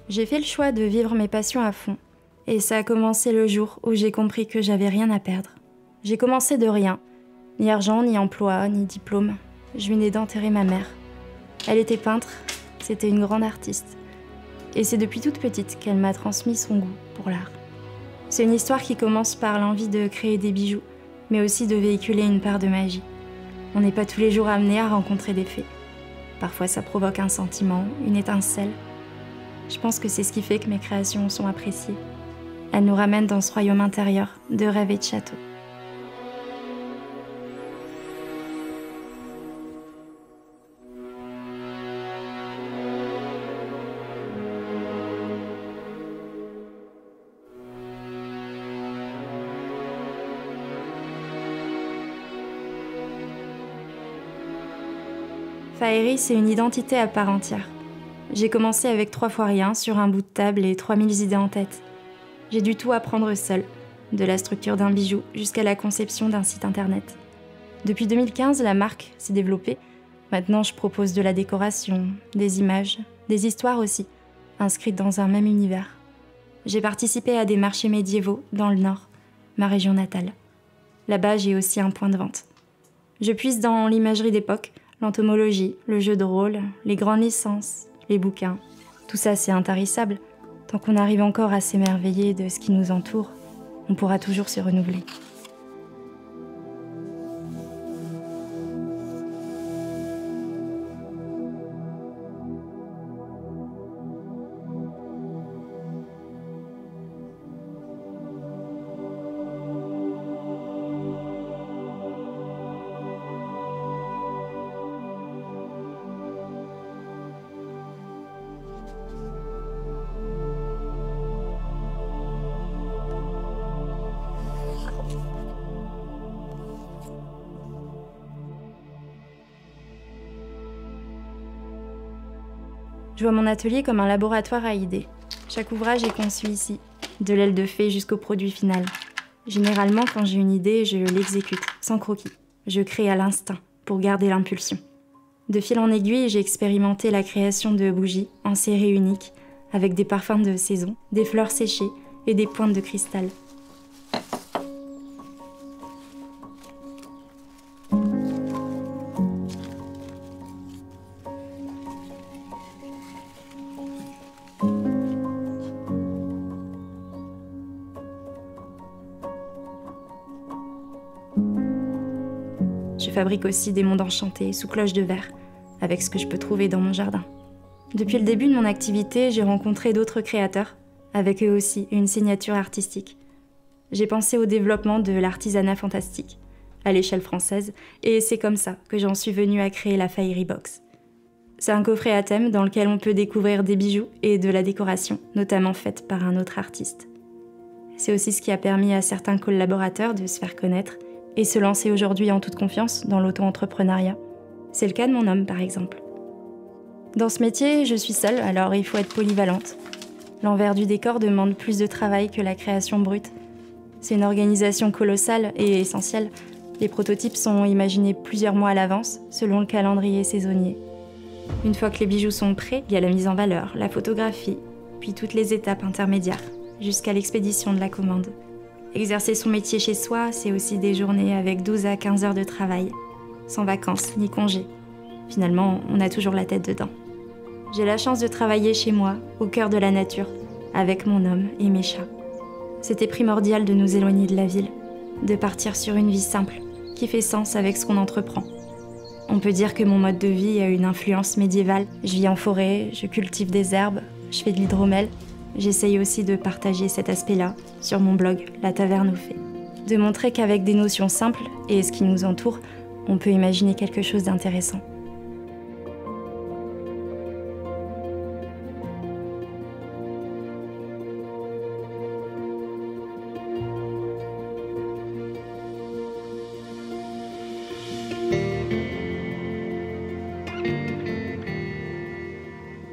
J'ai fait le choix de vivre mes passions à fond. Et ça a commencé le jour où j'ai compris que j'avais rien à perdre. J'ai commencé de rien. Ni argent, ni emploi, ni diplôme. Je venais d'enterrer ma mère. Elle était peintre, c'était une grande artiste. Et c'est depuis toute petite qu'elle m'a transmis son goût pour l'art. C'est une histoire qui commence par l'envie de créer des bijoux, mais aussi de véhiculer une part de magie. On n'est pas tous les jours amené à rencontrer des fées. Parfois ça provoque un sentiment, une étincelle. Je pense que c'est ce qui fait que mes créations sont appréciées. Elles nous ramènent dans ce royaume intérieur de rêves et de châteaux. Faerie, c'est une identité à part entière. J'ai commencé avec 3 fois rien sur un bout de table et 3000 idées en tête. J'ai dû tout apprendre seule, de la structure d'un bijou jusqu'à la conception d'un site internet. Depuis 2015, la marque s'est développée. Maintenant, je propose de la décoration, des images, des histoires aussi, inscrites dans un même univers. J'ai participé à des marchés médiévaux dans le Nord, ma région natale. Là-bas, j'ai aussi un point de vente. Je puise dans l'imagerie d'époque, l'entomologie, le jeu de rôle, les grandes licences, les bouquins. Tout ça, c'est intarissable. Tant qu'on arrive encore à s'émerveiller de ce qui nous entoure, on pourra toujours se renouveler. Je vois mon atelier comme un laboratoire à idées. Chaque ouvrage est conçu ici, de l'aile de fée jusqu'au produit final. Généralement, quand j'ai une idée, je l'exécute, sans croquis. Je crée à l'instinct, pour garder l'impulsion. De fil en aiguille, j'ai expérimenté la création de bougies en série unique, avec des parfums de saison, des fleurs séchées et des pointes de cristal. Je fabrique aussi des mondes enchantés sous cloche de verre, avec ce que je peux trouver dans mon jardin. Depuis le début de mon activité, j'ai rencontré d'autres créateurs, avec eux aussi une signature artistique. J'ai pensé au développement de l'artisanat fantastique, à l'échelle française, et c'est comme ça que j'en suis venue à créer la Faerie Box. C'est un coffret à thème dans lequel on peut découvrir des bijoux et de la décoration, notamment faite par un autre artiste. C'est aussi ce qui a permis à certains collaborateurs de se faire connaître et se lancer aujourd'hui en toute confiance dans l'auto-entrepreneuriat. C'est le cas de mon homme, par exemple. Dans ce métier, je suis seule, alors il faut être polyvalente. L'envers du décor demande plus de travail que la création brute. C'est une organisation colossale et essentielle. Les prototypes sont imaginés plusieurs mois à l'avance, selon le calendrier saisonnier. Une fois que les bijoux sont prêts, il y a la mise en valeur, la photographie, puis toutes les étapes intermédiaires, jusqu'à l'expédition de la commande. Exercer son métier chez soi, c'est aussi des journées avec 12 à 15 heures de travail, sans vacances ni congés. Finalement, on a toujours la tête dedans. J'ai la chance de travailler chez moi, au cœur de la nature, avec mon homme et mes chats. C'était primordial de nous éloigner de la ville, de partir sur une vie simple, qui fait sens avec ce qu'on entreprend. On peut dire que mon mode de vie a une influence médiévale. Je vis en forêt, je cultive des herbes, je fais de l'hydromel. J'essaye aussi de partager cet aspect-là sur mon blog, La Taverne aux Fées. De montrer qu'avec des notions simples et ce qui nous entoure, on peut imaginer quelque chose d'intéressant.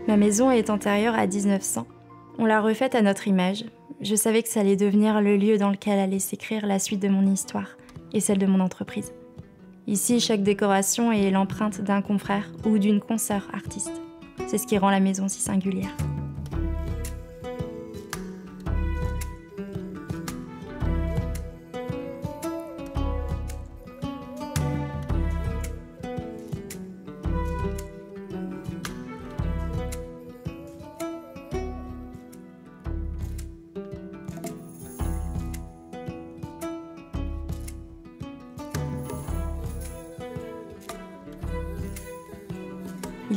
Ma maison est antérieure à 1900. On l'a refaite à notre image. Je savais que ça allait devenir le lieu dans lequel allait s'écrire la suite de mon histoire et celle de mon entreprise. Ici, chaque décoration est l'empreinte d'un confrère ou d'une consoeur artiste. C'est ce qui rend la maison si singulière.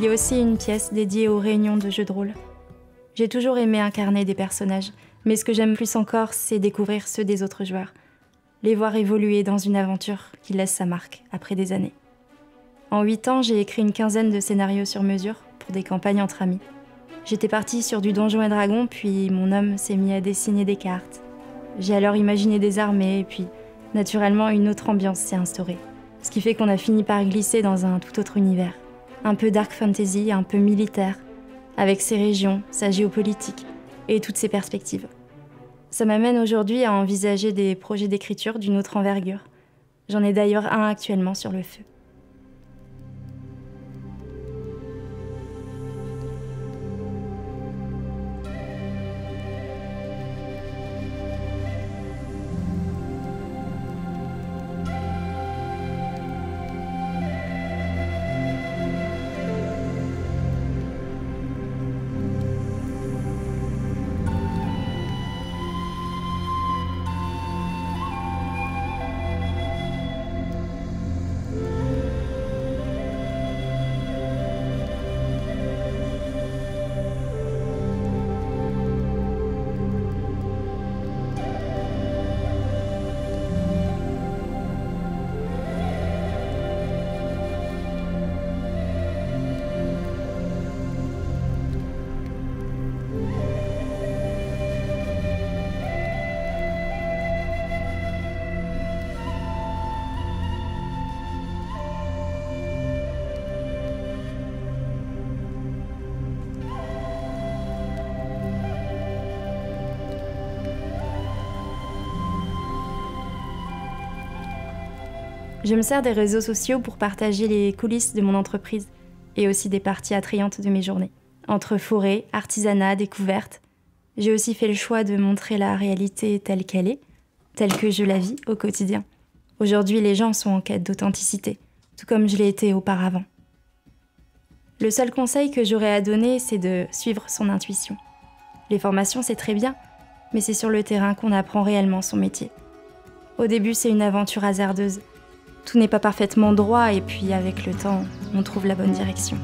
y a aussi une pièce dédiée aux réunions de jeux de rôle. J'ai toujours aimé incarner des personnages, mais ce que j'aime plus encore, c'est découvrir ceux des autres joueurs. Les voir évoluer dans une aventure qui laisse sa marque après des années. En 8 ans, j'ai écrit une 15aine de scénarios sur mesure pour des campagnes entre amis. J'étais partie sur du Donjons et Dragons, puis mon homme s'est mis à dessiner des cartes. J'ai alors imaginé des armées, et puis, naturellement, une autre ambiance s'est instaurée. Ce qui fait qu'on a fini par glisser dans un tout autre univers. Un peu dark fantasy, un peu militaire, avec ses régions, sa géopolitique et toutes ses perspectives. Ça m'amène aujourd'hui à envisager des projets d'écriture d'une autre envergure. J'en ai d'ailleurs un actuellement sur le feu. Je me sers des réseaux sociaux pour partager les coulisses de mon entreprise et aussi des parties attrayantes de mes journées. Entre forêt, artisanat, découverte, j'ai aussi fait le choix de montrer la réalité telle qu'elle est, telle que je la vis au quotidien. Aujourd'hui, les gens sont en quête d'authenticité, tout comme je l'ai été auparavant. Le seul conseil que j'aurais à donner, c'est de suivre son intuition. Les formations, c'est très bien, mais c'est sur le terrain qu'on apprend réellement son métier. Au début, c'est une aventure hasardeuse. Tout n'est pas parfaitement droit et puis avec le temps, on trouve la bonne direction.